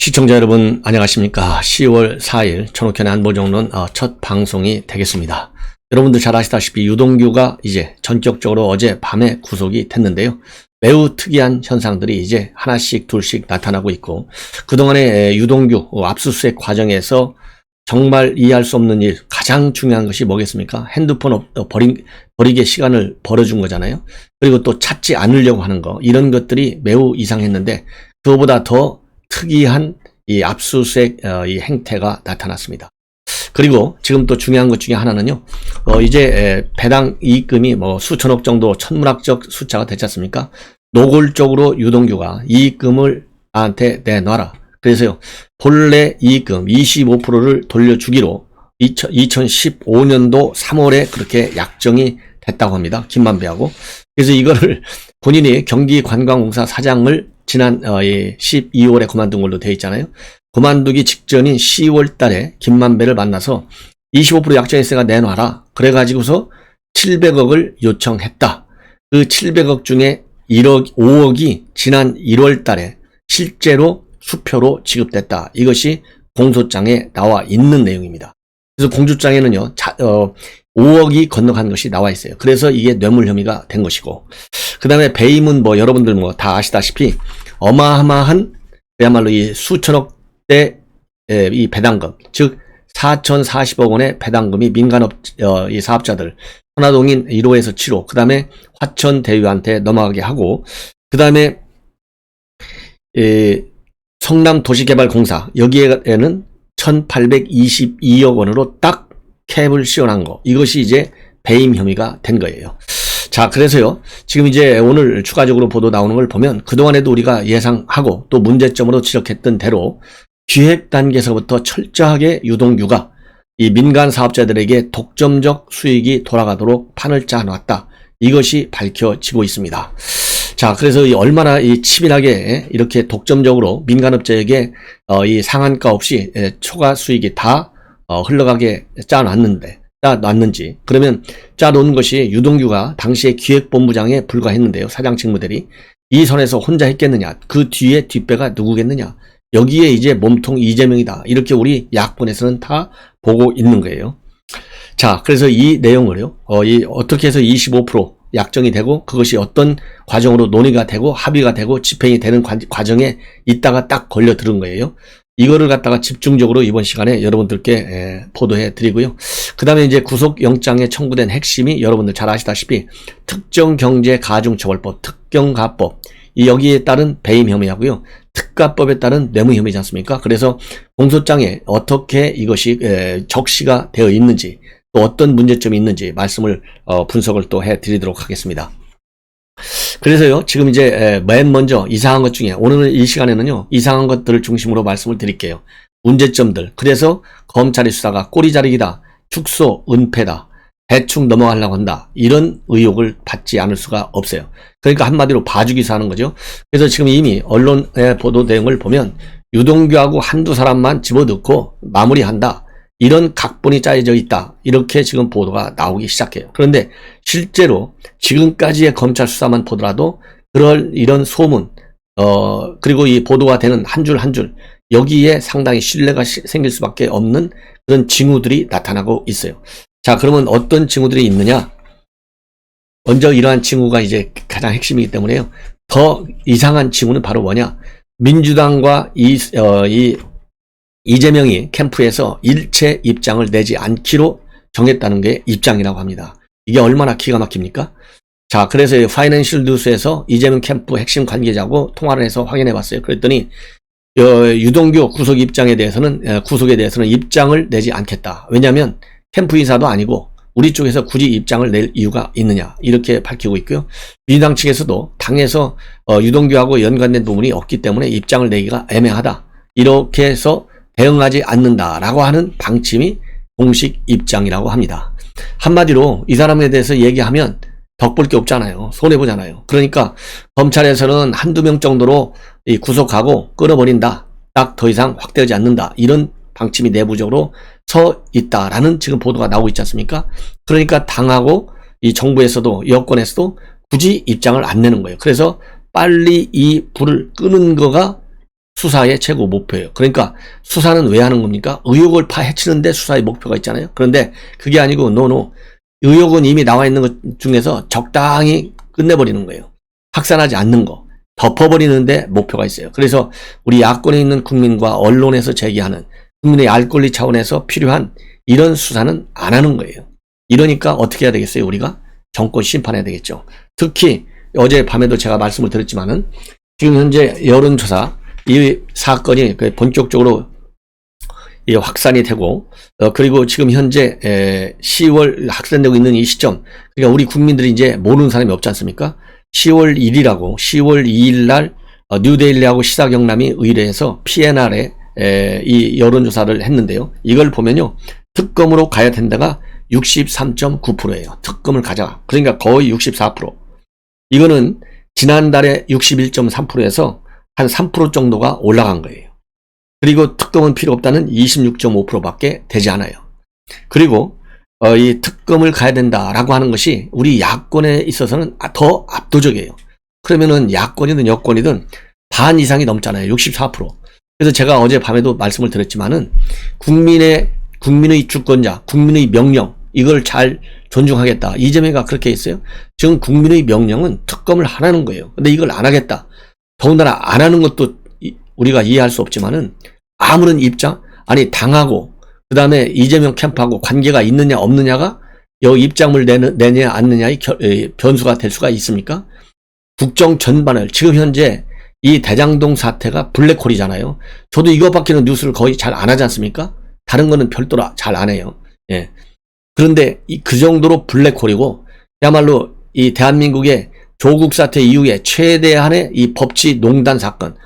시청자 여러분 안녕하십니까. 10월 4일 천옥현의 안보정론 첫 방송이 되겠습니다. 여러분들 잘 아시다시피 유동규가 이제 전격적으로 어제 밤에 구속이 됐는데요. 매우 특이한 현상들이 이제 하나씩 둘씩 나타나고 있고, 그동안의 유동규 압수수색 과정에서 정말 이해할 수 없는 일, 가장 중요한 것이 뭐겠습니까? 핸드폰 버리게 시간을 벌어준 거잖아요. 그리고 또 찾지 않으려고 하는 거, 이런 것들이 매우 이상했는데 그거보다 더 특이한 이 압수수색 이 행태가 나타났습니다. 그리고 지금 또 중요한 것 중에 하나는요, 이제 배당 이익금이 뭐 수천억 정도 천문학적 숫자가 됐지 않습니까? 노골적으로 유동규가 이익금을 나한테 내놔라. 그래서요, 본래 이익금 25%를 돌려주기로 2015년도 3월에 그렇게 약정이 됐다고 합니다. 김만배하고. 그래서 이거를 본인이 경기관광공사 사장을 지난 12월에 그만둔 걸로 되어 있잖아요. 그만두기 직전인 10월 달에 김만배를 만나서 25% 약정했으니까 내놔라. 그래가지고서 700억을 요청했다. 그 700억 중에 5억이 지난 1월 달에 실제로 수표로 지급됐다. 이것이 공소장에 나와 있는 내용입니다. 그래서 공소장에는요, 5억이 건너간 것이 나와 있어요. 그래서 이게 뇌물 혐의가 된 것이고, 그 다음에 배임은 뭐 여러분들 뭐 다 아시다시피 어마어마한 그야말로 이 수천억대 이 배당금, 즉 4,040억 원의 배당금이 민간업 이 사업자들 하나동인 1호에서 7호, 그 다음에 화천대유한테 넘어가게 하고, 그 다음에 성남도시개발공사 여기에는 1,822억 원으로 딱 캡을 씌워난 거, 이것이 이제 배임 혐의가 된 거예요. 자, 그래서요, 지금 이제 오늘 추가적으로 보도 나오는 걸 보면 그동안에도 우리가 예상하고 또 문제점으로 지적했던 대로 기획 단계에서부터 철저하게 유동규가 이 민간 사업자들에게 독점적 수익이 돌아가도록 판을 짜놨다. 이것이 밝혀지고 있습니다. 자, 그래서 얼마나 이 치밀하게 이렇게 독점적으로 민간업자에게 이 상한가 없이 초과 수익이 다 흘러가게 짜놨는지, 그러면 짜놓은 것이 유동규가 당시에 기획본부장에 불과했는데요. 사장 직무대리. 이 선에서 혼자 했겠느냐? 그 뒤에 뒷배가 누구겠느냐? 여기에 이제 몸통 이재명이다. 이렇게 우리 야권에서는 다 보고 있는 거예요. 자, 그래서 이 내용을요, 어떻게 해서 25% 약정이 되고 그것이 어떤 과정으로 논의가 되고 합의가 되고 집행이 되는 과정에 있다가 딱 걸려 들은 거예요. 이거를 갖다가 집중적으로 이번 시간에 여러분들께 보도해 드리고요. 그 다음에 이제 구속영장에 청구된 핵심이 여러분들 잘 아시다시피 특정경제가중처벌법, 특경가법, 여기에 따른 배임 혐의하고요. 특가법에 따른 뇌물 혐의지 않습니까? 그래서 공소장에 어떻게 이것이 적시가 되어 있는지, 또 어떤 문제점이 있는지 말씀을 분석을 또 해 드리도록 하겠습니다. 그래서요, 지금 이제 맨 먼저 이상한 것 중에 오늘 이 시간에는요, 이상한 것들을 중심으로 말씀을 드릴게요. 문제점들. 그래서 검찰의 수사가 꼬리자르기다, 축소, 은폐다, 대충 넘어가려고 한다, 이런 의혹을 받지 않을 수가 없어요. 그러니까 한마디로 봐주기서 하는 거죠. 그래서 지금 이미 언론의 보도 내용을 보면 유동규하고 한두 사람만 집어넣고 마무리한다, 이런 각본이 짜여져 있다, 이렇게 지금 보도가 나오기 시작해요. 그런데 실제로 지금까지의 검찰 수사만 보더라도 이런 소문, 그리고 이 보도가 되는 한 줄 한 줄, 여기에 상당히 신뢰가 생길 수밖에 없는 그런 징후들이 나타나고 있어요. 자, 그러면 어떤 징후들이 있느냐? 먼저 이러한 징후가 이제 가장 핵심이기 때문에요. 더 이상한 징후는 바로 뭐냐? 민주당과 이재명이 캠프에서 일체 입장을 내지 않기로 정했다는 게 입장이라고 합니다. 이게 얼마나 기가 막힙니까? 자, 그래서 파이낸셜 뉴스에서 이재명 캠프 핵심 관계자하고 통화를 해서 확인해 봤어요. 그랬더니 유동규 구속에 대해서는 입장을 내지 않겠다. 왜냐하면 캠프 인사도 아니고 우리 쪽에서 굳이 입장을 낼 이유가 있느냐, 이렇게 밝히고 있고요. 민주당 측에서도 당에서 유동규하고 연관된 부분이 없기 때문에 입장을 내기가 애매하다, 이렇게 해서 대응하지 않는다라고 하는 방침이 공식 입장이라고 합니다. 한마디로 이 사람에 대해서 얘기하면 덕볼 게 없잖아요. 손해보잖아요. 그러니까 검찰에서는 한두 명 정도로 구속하고 끌어버린다, 딱 더 이상 확대하지 않는다, 이런 방침이 내부적으로 서 있다라는 지금 보도가 나오고 있지 않습니까? 그러니까 당하고 이 정부에서도 여권에서도 굳이 입장을 안 내는 거예요. 그래서 빨리 이 불을 끄는 거가 수사의 최고 목표예요. 그러니까 수사는 왜 하는 겁니까? 의혹을 파헤치는데 수사의 목표가 있잖아요. 그런데 그게 아니고 노 의혹은 이미 나와 있는 것 중에서 적당히 끝내버리는 거예요. 확산하지 않는 거, 덮어버리는데 목표가 있어요. 그래서 우리 야권에 있는 국민과 언론에서 제기하는 국민의 알 권리 차원에서 필요한 이런 수사는 안 하는 거예요. 이러니까 어떻게 해야 되겠어요? 우리가 정권 심판해야 되겠죠. 특히 어제 밤에도 제가 말씀을 드렸지만은 지금 현재 여론조사 이 사건이 본격적으로 확산이 되고 그리고 지금 현재 10월 확산되고 있는 이 시점, 그러니까 우리 국민들이 이제 모르는 사람이 없지 않습니까? 10월 1일하고 10월 2일 날 뉴데일리하고 시사경남이 의뢰해서 PNR에 이 여론조사를 했는데요. 이걸 보면요, 특검으로 가야 된다가 63.9%예요. 특검을 가자. 그러니까 거의 64%. 이거는 지난달에 61.3%에서 한 3% 정도가 올라간 거예요. 그리고 특검은 필요 없다는 26.5%밖에 되지 않아요. 그리고 이 특검을 가야 된다라고 하는 것이 우리 야권에 있어서는 더 압도적이에요. 그러면은 야권이든 여권이든 반 이상이 넘잖아요. 64%. 그래서 제가 어제 밤에도 말씀을 드렸지만은 국민의 주권자, 국민의 명령, 이걸 잘 존중하겠다. 이재명이가 그렇게 했어요. 지금 국민의 명령은 특검을 하라는 거예요. 근데 이걸 안 하겠다. 더군다나 안 하는 것도 우리가 이해할 수 없지만은 아무런 입장, 아니 당하고 그 다음에 이재명 캠프하고 관계가 있느냐 없느냐가 여기 입장을 내냐 않느냐의 변수가 될 수가 있습니까? 국정 전반을 지금 현재 이 대장동 사태가 블랙홀이잖아요. 저도 이것밖에는 뉴스를 거의 잘 안 하지 않습니까? 다른 거는 별도로 잘 안 해요. 예. 그런데 그 정도로 블랙홀이고 그야말로 이 대한민국의 조국 사태 이후에 최대한의 이 법치 농단 사건,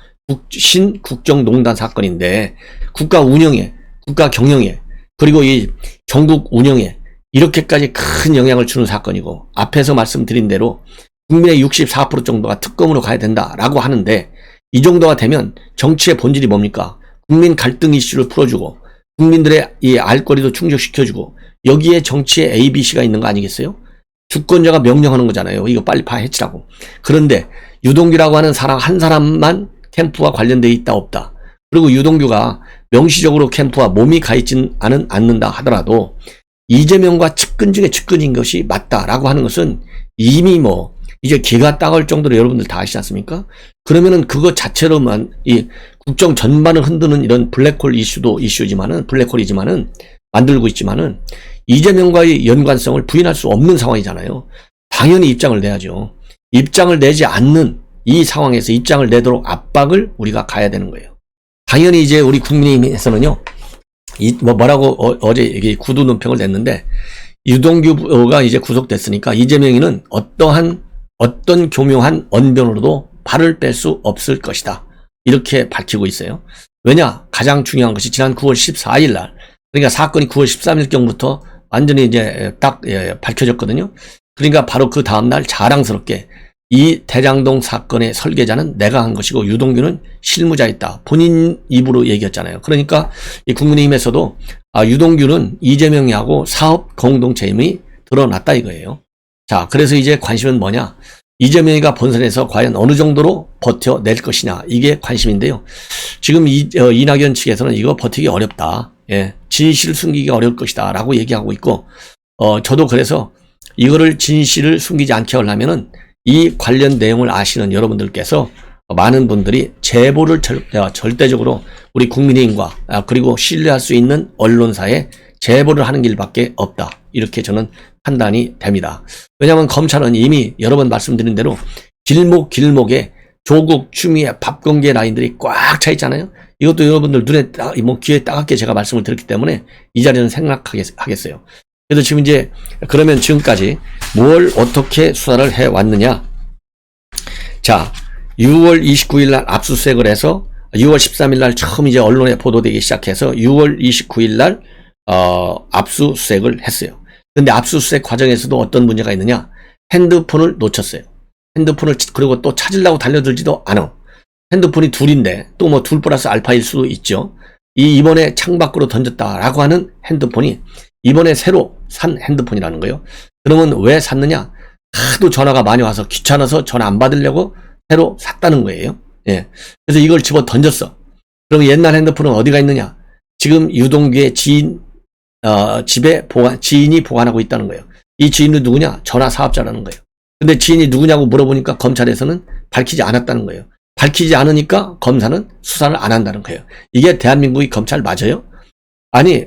신국정농단 사건인데 국가 운영에, 국가 경영에, 그리고 이 전국 운영에 이렇게까지 큰 영향을 주는 사건이고, 앞에서 말씀드린 대로 국민의 64% 정도가 특검으로 가야 된다라고 하는데, 이 정도가 되면 정치의 본질이 뭡니까? 국민 갈등 이슈를 풀어주고 국민들의 이 알거리도 충족시켜주고 여기에 정치의 ABC가 있는 거 아니겠어요? 주권자가 명령하는 거잖아요. 이거 빨리 파헤치라고. 그런데 유동규라고 하는 사람 한 사람만 캠프와 관련되어 있다 없다. 그리고 유동규가 명시적으로 캠프와 몸이 가 있지는 않는다 하더라도 이재명과 측근 중에 측근인 것이 맞다라고 하는 것은 이미 이제 개가 따가울 정도로 여러분들 다 아시지 않습니까? 그러면은 그거 자체로만 이 국정 전반을 흔드는 이런 블랙홀 이슈지만은 블랙홀이지만은 만들고 있지만은 이재명과의 연관성을 부인할 수 없는 상황이잖아요. 당연히 입장을 내야죠. 입장을 내지 않는 이 상황에서 입장을 내도록 압박을 우리가 가야 되는 거예요. 당연히 이제 우리 국민의힘에서는요, 뭐라고 어제 구두 논평을 냈는데, 유동규가 이제 구속됐으니까 이재명이는 어떤 교묘한 언변으로도 발을 뺄 수 없을 것이다. 이렇게 밝히고 있어요. 왜냐? 가장 중요한 것이 지난 9월 14일 날, 그러니까 사건이 9월 13일경부터 완전히 이제 딱 밝혀졌거든요. 그러니까 바로 그 다음날 자랑스럽게 이 대장동 사건의 설계자는 내가 한 것이고 유동규는 실무자였다. 본인 입으로 얘기했잖아요. 그러니까 이 국민의힘에서도 유동규는 이재명이하고 사업 공동체임이 드러났다 이거예요. 자, 그래서 이제 관심은 뭐냐? 이재명이가 본선에서 과연 어느 정도로 버텨낼 것이냐, 이게 관심인데요. 지금 이낙연 측에서는 이거 버티기 어렵다. 예, 진실을 숨기기 어려울 것이다 라고 얘기하고 있고, 저도 그래서 이거를 진실을 숨기지 않게 하려면은 이 관련 내용을 아시는 여러분들께서 많은 분들이 제보를 절대적으로 우리 국민의힘과 그리고 신뢰할 수 있는 언론사에 제보를 하는 길밖에 없다. 이렇게 저는 판단이 됩니다. 왜냐하면 검찰은 이미 여러 번 말씀드린 대로 길목에 조국, 추미애, 박범계 라인들이 꽉 차 있잖아요. 이것도 여러분들 귀에 따갑게 제가 말씀을 드렸기 때문에 이 자리는 생략하겠어요. 그래서 지금 이제 그러면 지금까지 뭘 어떻게 수사를 해왔느냐. 자, 6월 29일 날 압수수색을 해서 6월 13일 날 처음 이제 언론에 보도되기 시작해서 6월 29일 날 압수수색을 했어요. 근데 압수수색 과정에서도 어떤 문제가 있느냐? 핸드폰을 놓쳤어요. 핸드폰을 그리고 또 찾으려고 달려들지도 않아. 핸드폰이 둘인데 또 둘 플러스 알파일 수도 있죠. 이번에 창밖으로 던졌다라고 하는 핸드폰이 이번에 새로 산 핸드폰이라는 거예요. 그러면 왜 샀느냐? 하도 전화가 많이 와서 귀찮아서 전화 안 받으려고 새로 샀다는 거예요. 예. 그래서 이걸 집어 던졌어. 그럼 옛날 핸드폰은 어디가 있느냐? 지금 유동규의 집에 지인이 보관하고 있다는 거예요. 이 지인은 누구냐? 전화 사업자라는 거예요. 근데 지인이 누구냐고 물어보니까 검찰에서는 밝히지 않았다는 거예요. 밝히지 않으니까 검사는 수사를 안 한다는 거예요. 이게 대한민국의 검찰 맞아요? 아니,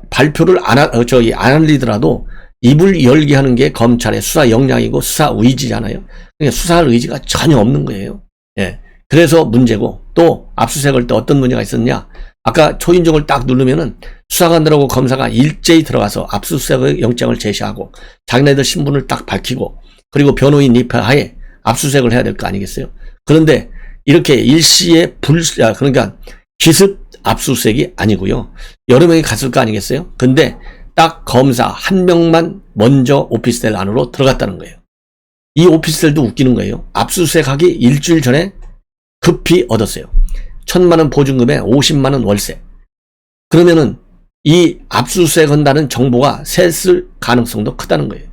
발표를 안 하더라도 입을 열게 하는 게 검찰의 수사 역량이고 수사 의지잖아요. 그러니까 수사할 의지가 전혀 없는 거예요. 예. 그래서 문제고, 또 압수수색할 때 어떤 문제가 있었냐? 아까 초인종을 딱 누르면은 수사관들하고 검사가 일제히 들어가서 압수수색 영장을 제시하고 자기네들 신분을 딱 밝히고 그리고 변호인 입회하에 압수수색을 해야 될 거 아니겠어요? 그런데 이렇게 일시에 그러니까 기습 압수수색이 아니고요. 여러 명이 갔을 거 아니겠어요? 근데 딱 검사 한 명만 먼저 오피스텔 안으로 들어갔다는 거예요. 이 오피스텔도 웃기는 거예요. 압수수색하기 일주일 전에 급히 얻었어요. 1,000만원 보증금에 50만원 월세. 그러면은 이 압수수색 한다는 정보가 샜을 가능성도 크다는 거예요.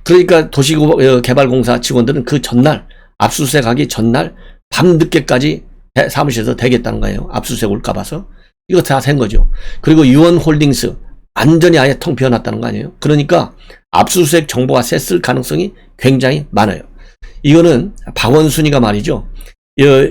그러니까 도시개발공사 직원들은 그 전날, 압수수색하기 전날 밤늦게까지 사무실에서 대기했다는 거예요. 압수수색 올까 봐서. 이거 다 센 거죠. 그리고 유원홀딩스 완전히 아예 텅 비워놨다는 거 아니에요. 그러니까 압수수색 정보가 샜을 가능성이 굉장히 많아요. 이거는 박원순이가 말이죠.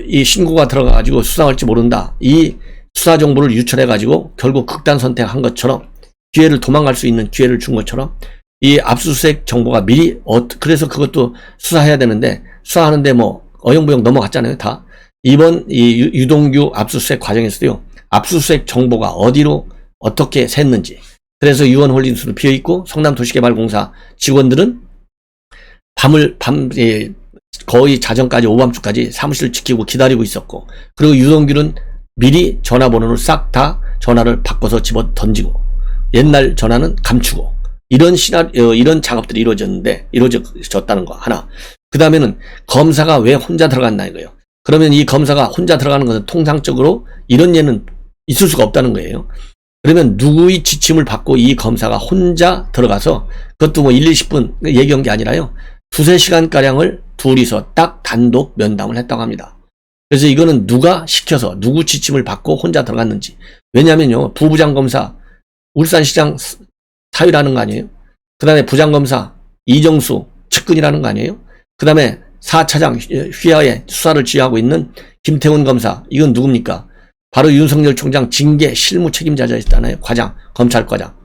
이 신고가 들어가가지고 수사할지 모른다. 이 수사 정보를 유출해가지고 결국 극단 선택한 것처럼 기회를 도망갈 수 있는 기회를 준 것처럼 이 압수수색 정보가 미리 그래서 그것도 수사해야 되는데 수사하는데 뭐 어영부영 넘어갔잖아요. 다. 이번 이 유동규 압수수색 과정에서도요. 압수수색 정보가 어디로 어떻게 샜는지. 그래서 유원홀딩스로 비어있고 성남도시개발공사 직원들은 거의 자정까지 오밤중까지 사무실을 지키고 기다리고 있었고 그리고 유동규는 미리 전화번호를 싹 다 전화를 바꿔서 집어 던지고 옛날 전화는 감추고 이런 작업들이 이루어졌다는 거 하나. 그 다음에는 검사가 왜 혼자 들어갔나 이거예요. 그러면 이 검사가 혼자 들어가는 것은 통상적으로 이런 예는 있을 수가 없다는 거예요. 그러면 누구의 지침을 받고 이 검사가 혼자 들어가서 그것도 뭐 1, 20분 얘기한 게 아니라요. 2-3시간가량을 둘이서 딱 단독 면담을 했다고 합니다. 그래서 이거는 누가 시켜서 누구 지침을 받고 혼자 들어갔는지. 왜냐면요. 부부장검사 울산시장 사위라는 거 아니에요? 그 다음에 부장검사 이정수 측근이라는 거 아니에요? 그 다음에 4차장 휘하에 수사를 지휘하고 있는 김태훈 검사. 이건 누굽니까? 바로 윤석열 총장 징계 실무 책임자였잖아요. 과장, 검찰과장.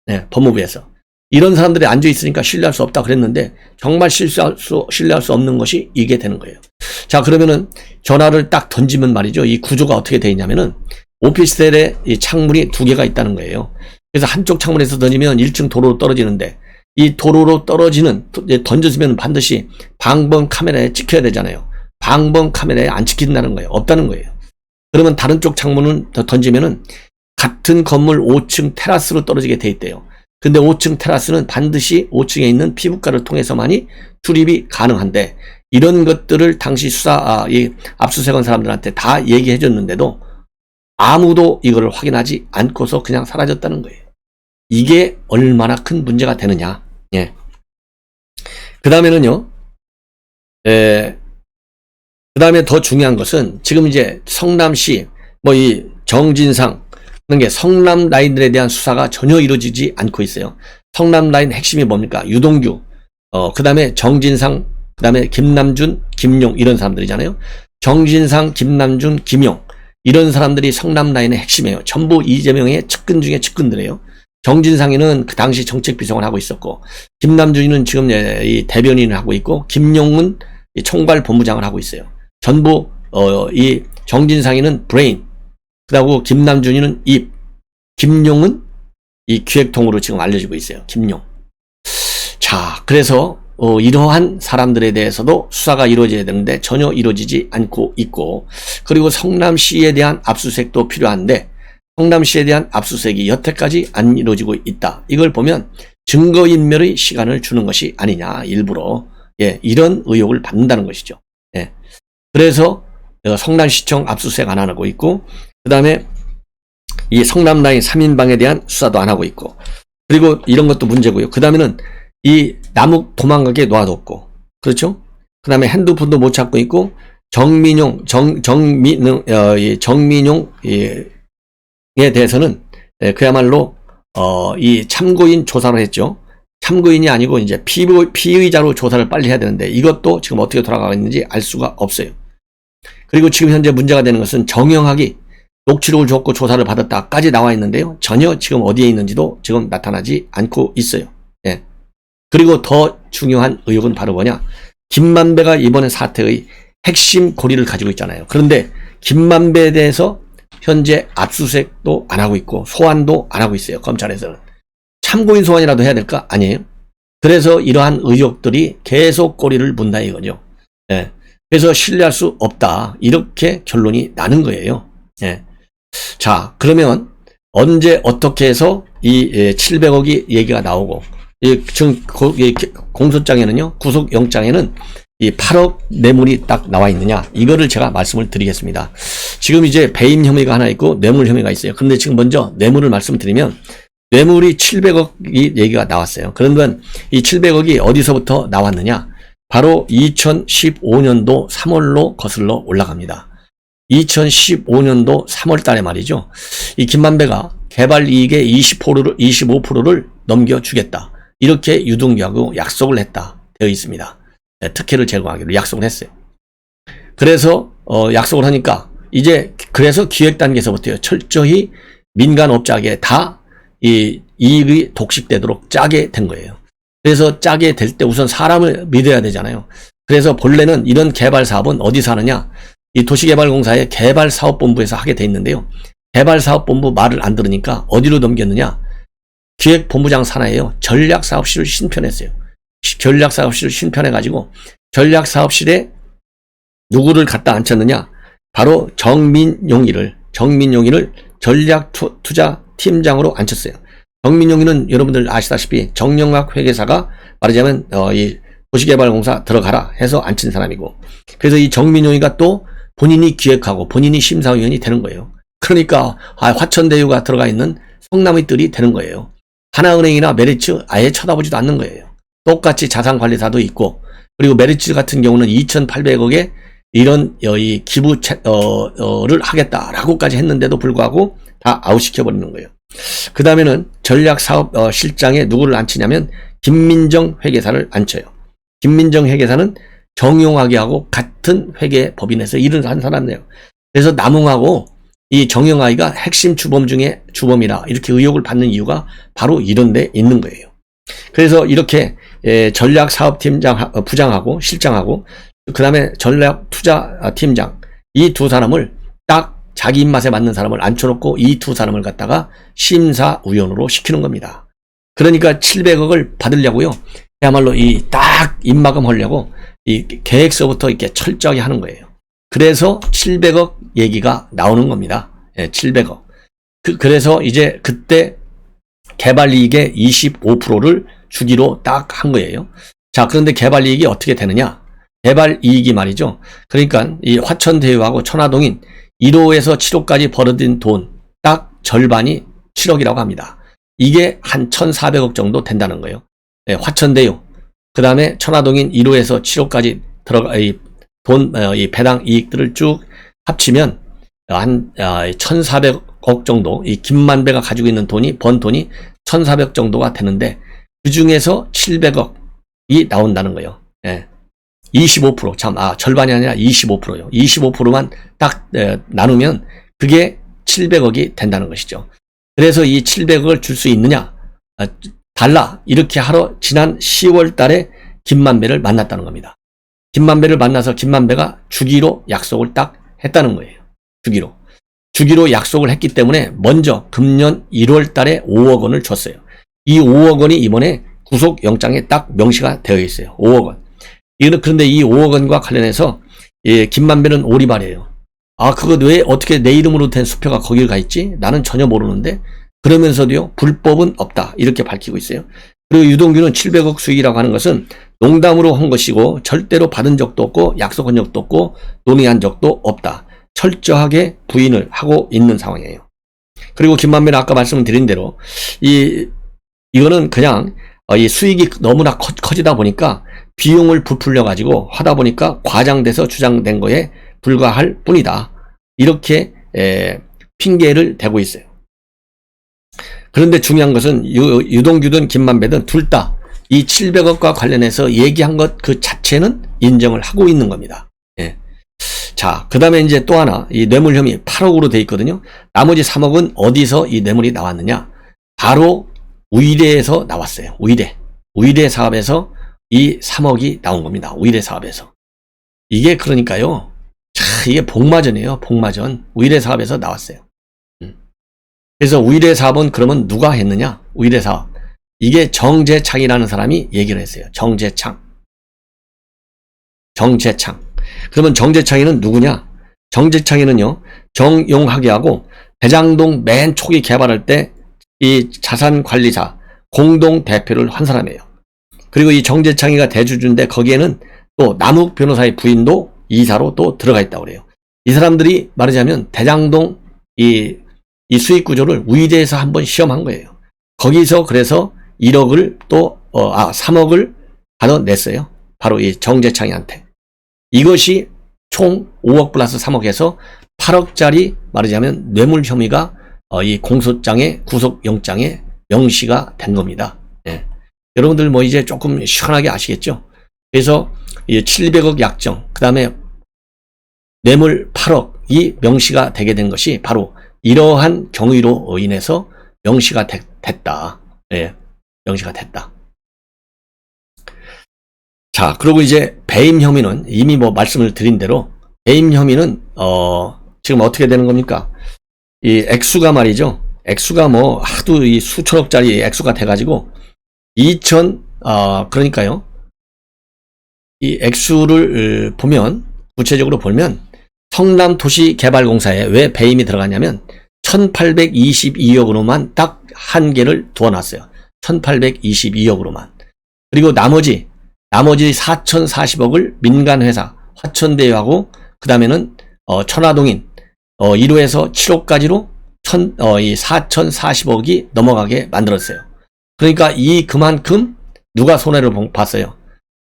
네, 법무부에서. 이런 사람들이 앉아있으니까 신뢰할 수 없다 그랬는데 정말 신뢰할 수 없는 것이 이게 되는 거예요. 자, 그러면은 전화를 딱 던지면 말이죠. 이 구조가 어떻게 되어 있냐면은 오피스텔에 이 창문이 2개가 있다는 거예요. 그래서 한쪽 창문에서 던지면 1층 도로로 떨어지는데 이 도로로 던져지면 반드시 방범 카메라에 찍혀야 되잖아요. 방범 카메라에 안 찍힌다는 거예요. 없다는 거예요. 그러면 다른 쪽 창문을 던지면은 같은 건물 5층 테라스로 떨어지게 돼 있대요. 근데 5층 테라스는 반드시 5층에 있는 피부과를 통해서만이 출입이 가능한데 이런 것들을 당시 압수수색한 사람들한테 다 얘기해 줬는데도 아무도 이거를 확인하지 않고서 그냥 사라졌다는 거예요. 이게 얼마나 큰 문제가 되느냐. 예. 그 다음에는요. 그 다음에 더 중요한 것은 지금 이제 성남시 이 정진상 그런 게 성남 라인들에 대한 수사가 전혀 이루어지지 않고 있어요. 성남 라인 핵심이 뭡니까? 유동규, 그 다음에 정진상, 그 다음에 김남준, 김용 이런 사람들이잖아요. 정진상, 김남준, 김용 이런 사람들이 성남 라인의 핵심이에요. 전부 이재명의 측근 중에 측근들이에요. 정진상이는 그 당시 정책비서관을 하고 있었고 김남준이는 지금 이 대변인을 하고 있고 김용은 총괄본부장을 하고 있어요. 전부 이 정진상이는 브레인, 그리고 김남준이는 입, 김용은 이 기획통으로 지금 알려지고 있어요. 김용. 자, 그래서 이러한 사람들에 대해서도 수사가 이루어져야 되는데 전혀 이루어지지 않고 있고 그리고 성남시에 대한 압수수색도 필요한데 성남시에 대한 압수수색이 여태까지 안 이루어지고 있다. 이걸 보면 증거인멸의 시간을 주는 것이 아니냐 일부러 이런 의혹을 받는다는 것이죠. 그래서 성남시청 압수수색 안 하고 있고 그 다음에 이 성남라인 3인방에 대한 수사도 안 하고 있고 그리고 이런 것도 문제고요. 그 다음에는 이 남욱 도망가게 놔뒀고 그렇죠? 그 다음에 핸드폰도 못 찾고 있고 이 정민용에 대해서는 그야말로 이 참고인 조사를 했죠. 참고인이 아니고 이제 피의자로 조사를 빨리 해야 되는데 이것도 지금 어떻게 돌아가고 있는지 알 수가 없어요. 그리고 지금 현재 문제가 되는 것은 정영학이 녹취록을 줬고 조사를 받았다까지 나와 있는데요. 전혀 지금 어디에 있는지도 지금 나타나지 않고 있어요. 예. 그리고 더 중요한 의혹은 바로 뭐냐? 김만배가 이번에 사태의 핵심 고리를 가지고 있잖아요. 그런데 김만배에 대해서 현재 압수수색도 안 하고 있고 소환도 안 하고 있어요. 검찰에서는. 참고인 소환이라도 해야 될까? 아니에요. 그래서 이러한 의혹들이 계속 꼬리를 문다 이거죠. 예. 그래서 신뢰할 수 없다. 이렇게 결론이 나는 거예요. 예. 자, 그러면 언제 어떻게 해서 이 700억이 얘기가 나오고 지금 공소장에는요, 구속영장에는 이 8억 뇌물이 딱 나와 있느냐, 이거를 제가 말씀을 드리겠습니다. 지금 이제 배임 혐의가 하나 있고 뇌물 혐의가 있어요. 그런데 지금 먼저 뇌물을 말씀드리면 뇌물이 700억이 얘기가 나왔어요. 그러면 이 700억이 어디서부터 나왔느냐? 바로 2015년도 3월로 거슬러 올라갑니다. 2015년도 3월 달에 말이죠. 이 김만배가 개발 이익의 25%를 넘겨주겠다. 이렇게 유동규하고 약속을 했다. 되어 있습니다. 특혜를 제공하기로 약속을 했어요. 그래서 약속을 하니까 이제 그래서 기획 단계에서부터 철저히 민간업자에게 다 이 이익이 독식되도록 짜게 된 거예요. 그래서 짜게 될 때 우선 사람을 믿어야 되잖아요. 그래서 본래는 이런 개발 사업은 어디서 하느냐? 이 도시개발공사의 개발사업본부에서 하게 돼 있는데요. 개발사업본부 말을 안 들으니까 어디로 넘겼느냐? 기획본부장 산하에요. 전략사업실을 신편했어요. 전략사업실을 신편해가지고 전략사업실에 누구를 갖다 앉혔느냐? 바로 정민용이를 전략투자팀장으로 앉혔어요. 정민용이는 여러분들 아시다시피 정영학 회계사가 말하자면 이 도시개발공사 들어가라 해서 앉힌 사람이고, 그래서 이 정민용이가 또 본인이 기획하고 본인이 심사위원이 되는 거예요. 그러니까 화천대유가 들어가 있는 성남의 뜰이 되는 거예요. 하나은행이나 메리츠 아예 쳐다보지도 않는 거예요. 똑같이 자산관리사도 있고, 그리고 메리츠 같은 경우는 2,800억에 이런 이 기부를 하겠다라고까지 했는데도 불구하고 다 아웃시켜버리는 거예요. 그 다음에는 전략사업실장에 누구를 앉히냐면 김민정 회계사를 앉혀요. 김민정 회계사는 정용학이하고 같은 회계 법인에서 일을 한 사람이에요. 그래서 남웅하고 이 정영학이가 핵심 주범 중에 주범이라 이렇게 의혹을 받는 이유가 바로 이런 데 있는 거예요. 그래서 이렇게 전략사업팀장 부장하고 실장하고 그 다음에 전략투자팀장 이 두 사람을 딱 자기 입맛에 맞는 사람을 앉혀놓고 이 두 사람을 갖다가 심사위원으로 시키는 겁니다. 그러니까 700억을 받으려고요. 그야말로 이 딱 입막음 하려고 이 계획서부터 이렇게 철저하게 하는 거예요. 그래서 700억 얘기가 나오는 겁니다. 예, 700억. 그래서 이제 그때 개발이익의 25%를 주기로 딱 한 거예요. 자, 그런데 개발이익이 어떻게 되느냐? 개발이익이 말이죠. 그러니까 이 화천대유하고 천화동인 1호에서 7호까지 벌어진 돈 딱 절반이 7억이라고 합니다. 이게 한 1,400억 정도 된다는 거예요. 네, 화천대유, 그 다음에 천화동인 1호에서 7호까지 들어가 이 배당 이익들을 쭉 합치면 한 1,400억 정도, 이 김만배가 가지고 있는 돈이 번 돈이 1,400 정도가 되는데 그 중에서 700억이 나온다는 거예요. 네. 25% 절반이 아니라 25%요. 25%만 딱 나누면 그게 700억이 된다는 것이죠. 그래서 이 700억을 줄 수 있느냐? 달라. 이렇게 하러 지난 10월 달에 김만배를 만났다는 겁니다. 김만배를 만나서 김만배가 주기로 약속을 딱 했다는 거예요. 주기로 약속을 했기 때문에 먼저 금년 1월 달에 5억 원을 줬어요. 이 5억 원이 이번에 구속영장에 딱 명시가 되어 있어요. 5억 원. 그런데 이 5억 원과 관련해서 김만배는 오리발이에요. 그거 왜 어떻게 내 이름으로 된 수표가 거길 가 있지? 나는 전혀 모르는데. 그러면서도요, 불법은 없다. 이렇게 밝히고 있어요. 그리고 유동규는 700억 수익이라고 하는 것은 농담으로 한 것이고 절대로 받은 적도 없고 약속한 적도 없고 논의한 적도 없다. 철저하게 부인을 하고 있는 상황이에요. 그리고 김만배는 아까 말씀드린 대로 이거는 그냥 이 수익이 너무나 커지다 보니까 비용을 부풀려 가지고 하다 보니까 과장돼서 주장된 거에 불과할 뿐이다. 이렇게 핑계를 대고 있어요. 그런데 중요한 것은 유동규든 김만배든 둘 다 이 700억과 관련해서 얘기한 것 그 자체는 인정을 하고 있는 겁니다. 예. 자, 그 다음에 이제 또 하나, 이 뇌물 혐의 8억으로 돼 있거든요. 나머지 3억은 어디서 이 뇌물이 나왔느냐? 바로 우이대에서 나왔어요. 우이대 사업에서 이 3억이 나온 겁니다. 우이대 사업에서. 이게 그러니까요. 자, 이게 복마전이에요. 복마전. 우이대 사업에서 나왔어요. 그래서 우이대 사업은 그러면 누가 했느냐? 우이대 사업. 이게 정재창이라는 사람이 얘기를 했어요. 정재창. 그러면 정재창이는 누구냐? 정재창이는요, 정용학이하고 대장동 맨 초기 개발할 때 이 자산관리사 공동 대표를 한 사람이에요. 그리고 이 정재창이가 대주주인데 거기에는 또 남욱 변호사의 부인도 이사로 또 들어가 있다고 그래요. 이 사람들이 말하자면 대장동 이 수익 구조를 우이대에서 한번 시험한 거예요. 거기서 그래서 1억을 또 3억을 받아냈어요. 바로 이 정재창이한테. 이것이 총 5억 플러스 3억 해서 8억짜리 말하자면 뇌물 혐의가 이 공소장에 구속영장에 명시가 된 겁니다. 예. 여러분들 뭐 이제 조금 시원하게 아시겠죠? 그래서 이 700억 약정, 그 다음에 뇌물 8억이 명시가 되게 된 것이 바로 이러한 경위로 인해서 명시가 됐다. 예, 명시가 됐다. 자, 그리고 이제 배임 혐의는 이미 뭐 말씀을 드린 대로 배임 혐의는 지금 어떻게 되는 겁니까? 이 액수가 말이죠. 액수가 뭐 하도 이 수천억짜리 액수가 돼가지고 그러니까요. 이 액수를 보면 구체적으로 보면 성남도시개발공사에 왜 배임이 들어갔냐면 1822억으로만 딱 한 개를 두어놨어요. 1822억으로만. 그리고 나머지 4040억을 민간회사 화천대유하고 그 다음에는 천화동인 1호에서 7호까지로 4040억이 넘어가게 만들었어요. 그러니까 그만큼 누가 손해를 봤어요?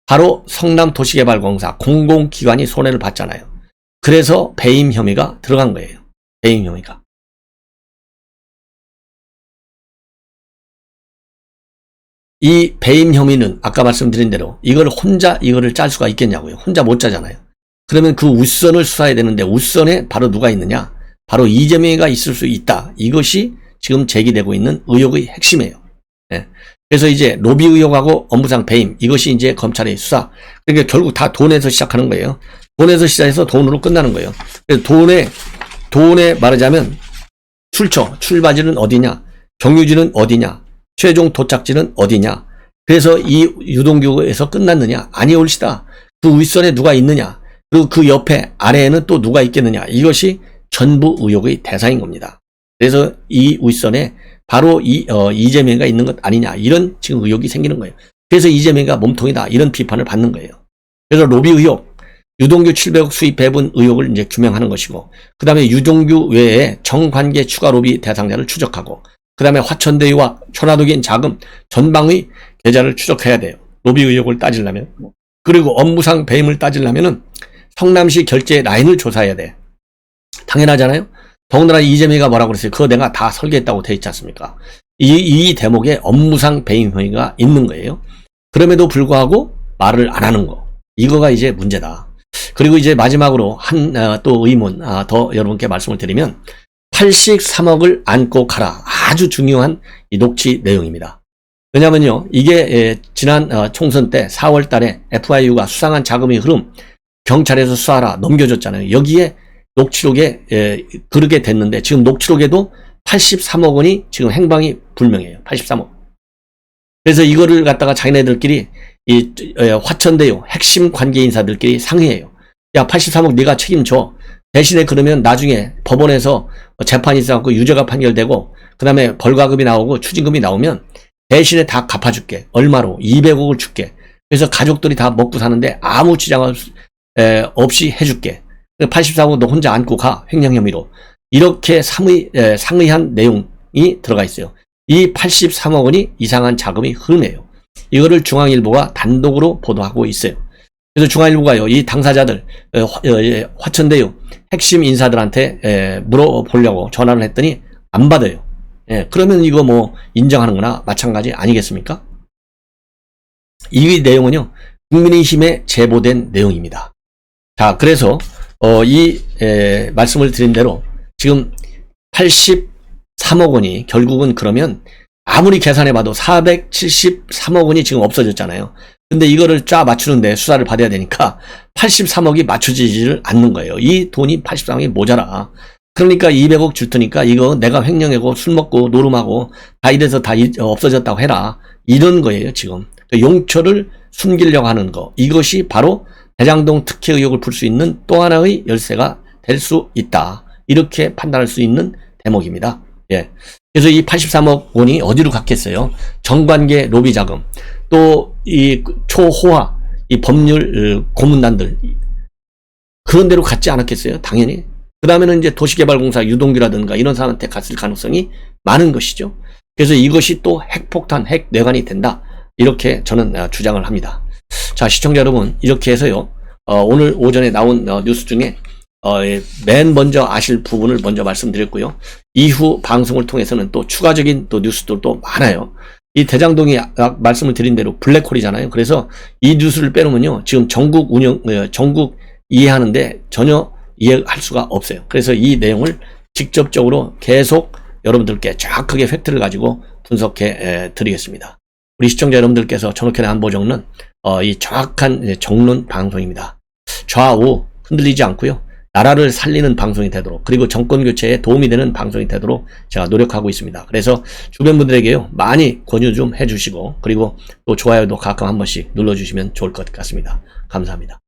바로 성남도시개발공사 공공기관이 손해를 봤잖아요. 그래서 배임 혐의가 들어간 거예요. 배임 혐의가. 이 배임 혐의는 아까 말씀드린 대로 이거를 짤 수가 있겠냐고요. 혼자 못 짜잖아요. 그러면 그 윗선을 수사해야 되는데 윗선에 바로 누가 있느냐? 바로 이재명이가 있을 수 있다. 이것이 지금 제기되고 있는 의혹의 핵심이에요. 네. 그래서 이제 로비 의혹하고 업무상 배임 이것이 이제 검찰의 수사. 그러니까 결국 다 돈에서 시작하는 거예요. 돈에서 시작해서 돈으로 끝나는 거예요. 그래서 돈에 말하자면 출발지는 어디냐? 경유지는 어디냐? 최종 도착지는 어디냐? 그래서 이 유동규에서 끝났느냐? 아니 옳시다. 그 윗선에 누가 있느냐? 그리고 그 옆에 아래에는 또 누가 있겠느냐? 이것이 전부 의혹의 대상인 겁니다. 그래서 이 윗선에 바로 이재명이가 있는 것 아니냐? 이런 지금 의혹이 생기는 거예요. 그래서 이재명이가 몸통이다. 이런 비판을 받는 거예요. 그래서 로비 의혹, 유동규 700억 수입 배분 의혹을 이제 규명하는 것이고, 그 다음에 유동규 외에 정관계 추가 로비 대상자를 추적하고, 그 다음에 화천대유와 천화동인 자금 전방의 계좌를 추적해야 돼요. 로비 의혹을 따지려면. 그리고 업무상 배임을 따지려면은 성남시 결제 라인을 조사해야 돼. 당연하잖아요. 더군다나 이재명이가 뭐라고 그랬어요? 그거 내가 다 설계했다고 돼 있지 않습니까? 이 대목에 업무상 배임 혐의가 있는 거예요. 그럼에도 불구하고 말을 안 하는 거. 이거가 이제 문제다. 그리고 이제 마지막으로 또 의문 더 여러분께 말씀을 드리면 83억을 안고 가라. 아주 중요한 이 녹취 내용입니다. 왜냐면요, 이게 지난 총선 때 4월 달에 FIU가 수상한 자금의 흐름 경찰에서 수사하라 넘겨줬잖아요. 여기에 녹취록에 그렇게 됐는데 지금 녹취록에도 83억 원이 지금 행방이 불명해요. 83억. 그래서 이거를 갖다가 자기네들끼리 이 화천대유 핵심 관계 인사들끼리 상의해요. 야, 83억 네가 책임져. 대신에 그러면 나중에 법원에서 재판이 있어갖고 유죄가 판결되고 그 다음에 벌과금이 나오고 추징금이 나오면 대신에 다 갚아줄게. 얼마로? 200억을 줄게. 그래서 가족들이 다 먹고 사는데 아무 지장 없이 해줄게. 84억 너 혼자 안고 가. 횡령 혐의로. 이렇게 상의한 내용이 들어가 있어요. 이 83억 원이 이상한 자금이 흐르네요. 이거를 중앙일보가 단독으로 보도하고 있어요. 그래서 중앙일보가요, 이 당사자들, 화천대유 핵심 인사들한테 물어보려고 전화를 했더니 안 받아요. 예, 그러면 이거 뭐 인정하는 거나 마찬가지 아니겠습니까? 이 내용은요, 국민의힘에 제보된 내용입니다. 자, 그래서 말씀을 드린 대로 지금 83억 원이 결국은 그러면 아무리 계산해봐도 473억 원이 지금 없어졌잖아요. 근데 이거를 쫙 맞추는데 수사를 받아야 되니까 83억이 맞춰지지를 않는 거예요. 이 돈이 83억이 모자라. 그러니까 200억 줄 테니까 이거 내가 횡령하고 술 먹고 노름하고 다 이래서 다 없어졌다고 해라. 이런 거예요, 지금. 용처를 숨기려고 하는 거. 이것이 바로 대장동 특혜 의혹을 풀 수 있는 또 하나의 열쇠가 될 수 있다. 이렇게 판단할 수 있는 대목입니다. 예. 그래서 이 83억 원이 어디로 갔겠어요? 정관계 로비 자금, 또 이 초호화, 이 법률 고문단들, 그런 데로 갔지 않았겠어요? 당연히. 그 다음에는 이제 도시개발공사 유동규라든가 이런 사람한테 갔을 가능성이 많은 것이죠. 그래서 이것이 또 핵폭탄, 핵뇌관이 된다. 이렇게 저는 주장을 합니다. 자, 시청자 여러분, 이렇게 해서요, 오늘 오전에 나온 뉴스 중에 맨 먼저 아실 부분을 먼저 말씀드렸고요. 이후 방송을 통해서는 또 추가적인 또 뉴스들도 많아요. 이 대장동이 말씀을 드린 대로 블랙홀이잖아요. 그래서 이 뉴스를 빼놓으면요, 지금 전국 이해하는데 전혀 이해할 수가 없어요. 그래서 이 내용을 직접적으로 계속 여러분들께 정확하게 팩트를 가지고 분석해 드리겠습니다. 우리 시청자 여러분들께서 전옥현의 안보정론, 이 정확한 정론 방송입니다. 좌우 흔들리지 않고요, 나라를 살리는 방송이 되도록, 그리고 정권 교체에 도움이 되는 방송이 되도록 제가 노력하고 있습니다. 그래서 주변 분들에게요, 많이 권유 좀 해주시고, 그리고 또 좋아요도 가끔 한 번씩 눌러주시면 좋을 것 같습니다. 감사합니다.